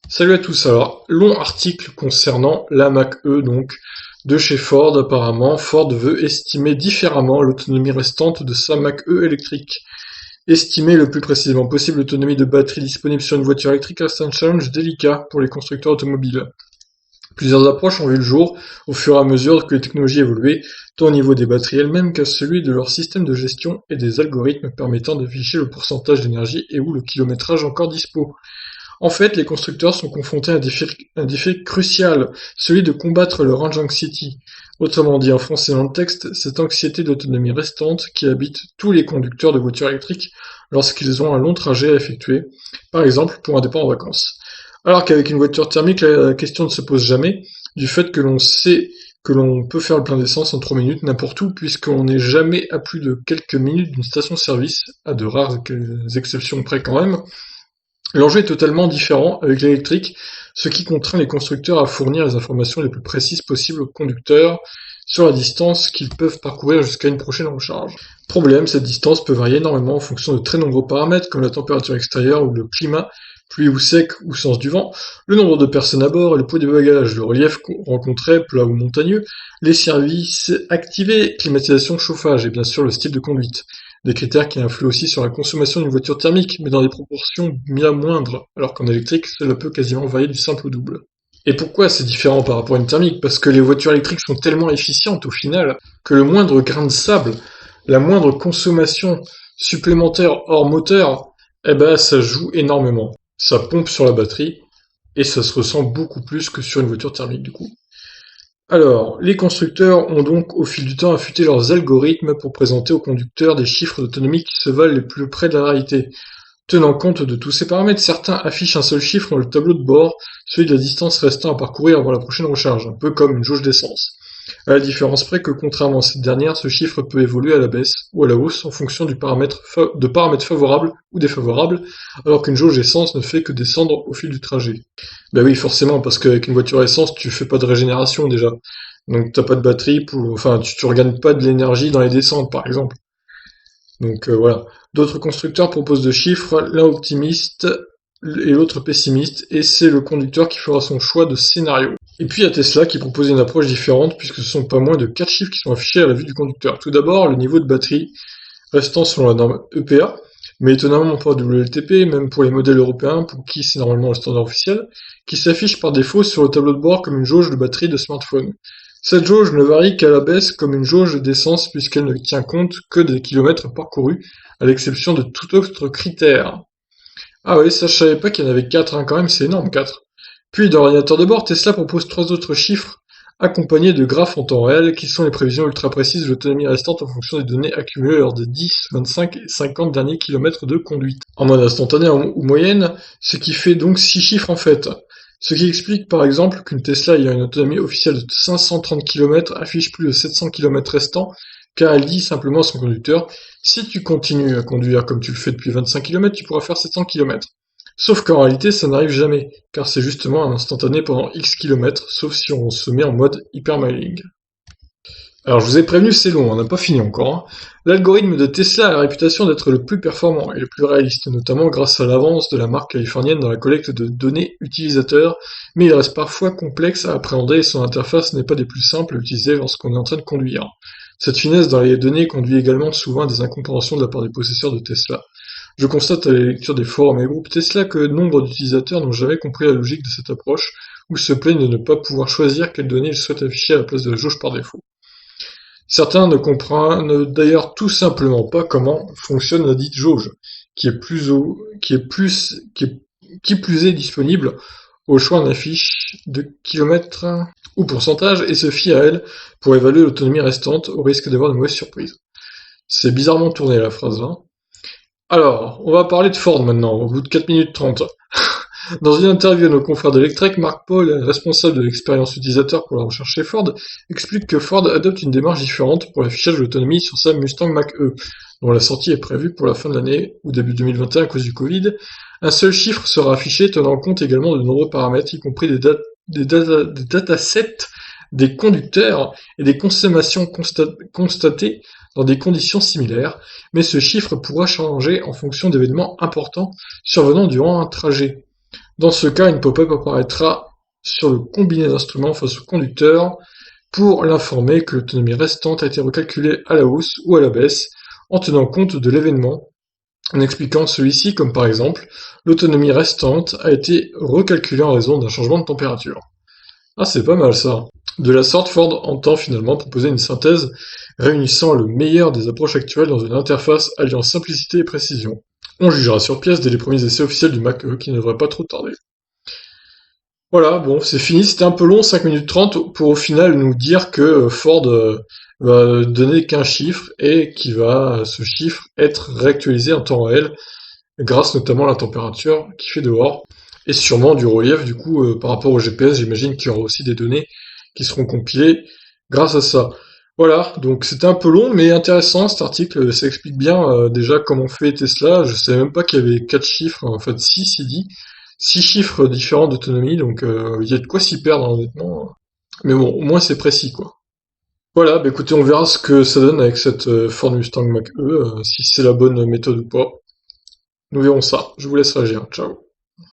Salut à tous, alors, long article concernant la Mach-E, donc, de chez Ford apparemment. Ford veut estimer différemment l'autonomie restante de sa Mach-E électrique. Estimer le plus précisément possible l'autonomie de batterie disponible sur une voiture électrique reste un challenge délicat pour les constructeurs automobiles. Plusieurs approches ont vu le jour au fur et à mesure que les technologies évoluaient, tant au niveau des batteries elles-mêmes qu'à celui de leur système de gestion et des algorithmes permettant d'afficher le pourcentage d'énergie et ou le kilométrage encore dispo. En fait, les constructeurs sont confrontés à un défi crucial, celui de combattre le range anxiety. Autrement dit en français dans le texte, cette anxiété d'autonomie restante qui habite tous les conducteurs de voitures électriques lorsqu'ils ont un long trajet à effectuer, par exemple pour un départ en vacances. Alors qu'avec une voiture thermique, la question ne se pose jamais, du fait que l'on sait que l'on peut faire le plein d'essence en 3 minutes n'importe où, puisqu'on n'est jamais à plus de quelques minutes d'une station-service, à de rares exceptions près quand même. L'enjeu est totalement différent avec l'électrique, ce qui contraint les constructeurs à fournir les informations les plus précises possibles aux conducteurs sur la distance qu'ils peuvent parcourir jusqu'à une prochaine recharge. Problème, cette distance peut varier énormément en fonction de très nombreux paramètres comme la température extérieure ou le climat, pluie ou sec ou sens du vent, le nombre de personnes à bord et le poids du bagage, le relief rencontré, plat ou montagneux, les services activés, climatisation, chauffage et bien sûr le style de conduite. Des critères qui influent aussi sur la consommation d'une voiture thermique, mais dans des proportions bien moindres, alors qu'en électrique, cela peut quasiment varier du simple au double. Et pourquoi c'est différent par rapport à une thermique? Parce que les voitures électriques sont tellement efficientes au final que le moindre grain de sable, la moindre consommation supplémentaire hors moteur, eh ben ça joue énormément. Ça pompe sur la batterie et ça se ressent beaucoup plus que sur une voiture thermique du coup. Alors, les constructeurs ont donc au fil du temps affûté leurs algorithmes pour présenter aux conducteurs des chiffres d'autonomie qui se valent les plus près de la réalité. Tenant compte de tous ces paramètres, certains affichent un seul chiffre dans le tableau de bord, celui de la distance restant à parcourir avant la prochaine recharge, un peu comme une jauge d'essence. À la différence près que, contrairement à cette dernière, ce chiffre peut évoluer à la baisse ou à la hausse en fonction de paramètres favorables ou défavorables, alors qu'une jauge essence ne fait que descendre au fil du trajet. Ben oui, forcément, parce qu'avec une voiture essence, tu fais pas de régénération déjà. Donc t'as pas de batterie enfin, tu regagnes pas de l'énergie dans les descentes, par exemple. Donc voilà. D'autres constructeurs proposent de chiffres, l'un optimiste et l'autre pessimiste, et c'est le conducteur qui fera son choix de scénario. Et puis il y a Tesla qui propose une approche différente, puisque ce sont pas moins de 4 chiffres qui sont affichés à la vue du conducteur. Tout d'abord, le niveau de batterie, restant selon la norme EPA, mais étonnamment pas WLTP, même pour les modèles européens, pour qui c'est normalement le standard officiel, qui s'affiche par défaut sur le tableau de bord comme une jauge de batterie de smartphone. Cette jauge ne varie qu'à la baisse comme une jauge d'essence puisqu'elle ne tient compte que des kilomètres parcourus, à l'exception de tout autre critère. Ah oui, ça je savais pas qu'il y en avait 4, hein, quand même, c'est énorme 4. Puis dans l'ordinateur de bord, Tesla propose 3 autres chiffres accompagnés de graphes en temps réel qui sont les prévisions ultra précises de l'autonomie restante en fonction des données accumulées lors des 10, 25 et 50 derniers kilomètres de conduite. En mode instantané ou moyenne, ce qui fait donc 6 chiffres en fait. Ce qui explique par exemple qu'une Tesla ayant une autonomie officielle de 530 km affiche plus de 700 km restants, car elle dit simplement à son conducteur si tu continues à conduire comme tu le fais depuis 25 km, tu pourras faire 700 km. Sauf qu'en réalité, ça n'arrive jamais, car c'est justement un instantané pendant X km, sauf si on se met en mode hypermiling. Alors je vous ai prévenu, c'est long, on n'a pas fini encore, hein. L'algorithme de Tesla a la réputation d'être le plus performant et le plus réaliste, notamment grâce à l'avance de la marque californienne dans la collecte de données utilisateurs, mais il reste parfois complexe à appréhender et son interface n'est pas des plus simples à utiliser lorsqu'on est en train de conduire. Cette finesse dans les données conduit également souvent à des incompréhensions de la part des possesseurs de Tesla. Je constate à la lecture des forums et groupes Tesla que nombre d'utilisateurs n'ont jamais compris la logique de cette approche, ou se plaignent de ne pas pouvoir choisir quelles données ils souhaitent afficher à la place de la jauge par défaut. Certains ne comprennent d'ailleurs tout simplement pas comment fonctionne la dite jauge, qui plus est disponible au choix en affiche de kilomètres ou pourcentage et se fie à elle pour évaluer l'autonomie restante au risque d'avoir de mauvaises surprises. C'est bizarrement tourné la phrase là. Alors, on va parler de Ford maintenant, au bout de 4 minutes 30. Dans une interview à nos confrères d'Electrek, Mark Paul, responsable de l'expérience utilisateur pour la recherche chez Ford, explique que Ford adopte une démarche différente pour l'affichage de l'autonomie sur sa Mustang Mach-E, dont la sortie est prévue pour la fin de l'année ou début 2021 à cause du Covid. Un seul chiffre sera affiché tenant compte également de nombreux paramètres, y compris des datasets des conducteurs et des consommations constatées dans des conditions similaires, mais ce chiffre pourra changer en fonction d'événements importants survenant durant un trajet. Dans ce cas, une pop-up apparaîtra sur le combiné d'instruments face au conducteur pour l'informer que l'autonomie restante a été recalculée à la hausse ou à la baisse en tenant compte de l'événement, en expliquant celui-ci comme par exemple l'autonomie restante a été recalculée en raison d'un changement de température. Ah, c'est pas mal ça. De la sorte, Ford entend finalement proposer une synthèse réunissant le meilleur des approches actuelles dans une interface alliant simplicité et précision. On jugera sur pièce dès les premiers essais officiels du Mach E qui ne devraient pas trop tarder. Voilà, bon, c'est fini, c'était un peu long, 5 minutes 30, pour au final nous dire que Ford va donner qu'un chiffre et qui va, ce chiffre, être réactualisé en temps réel, grâce notamment à la température qu'il fait dehors, et sûrement du relief, du coup, par rapport au GPS, j'imagine qu'il y aura aussi des données qui seront compilées grâce à ça. Voilà, donc c'était un peu long, mais intéressant cet article, ça explique bien déjà comment fait Tesla, je savais même pas qu'il y avait 4 chiffres, en fait 6 il dit, 6 chiffres différents d'autonomie, donc il y a de quoi s'y perdre honnêtement, mais bon, au moins c'est précis quoi. Voilà, bah écoutez, on verra ce que ça donne avec cette Ford Mustang Mach-E, si c'est la bonne méthode ou pas. Nous verrons ça. Je vous laisse réagir. Ciao.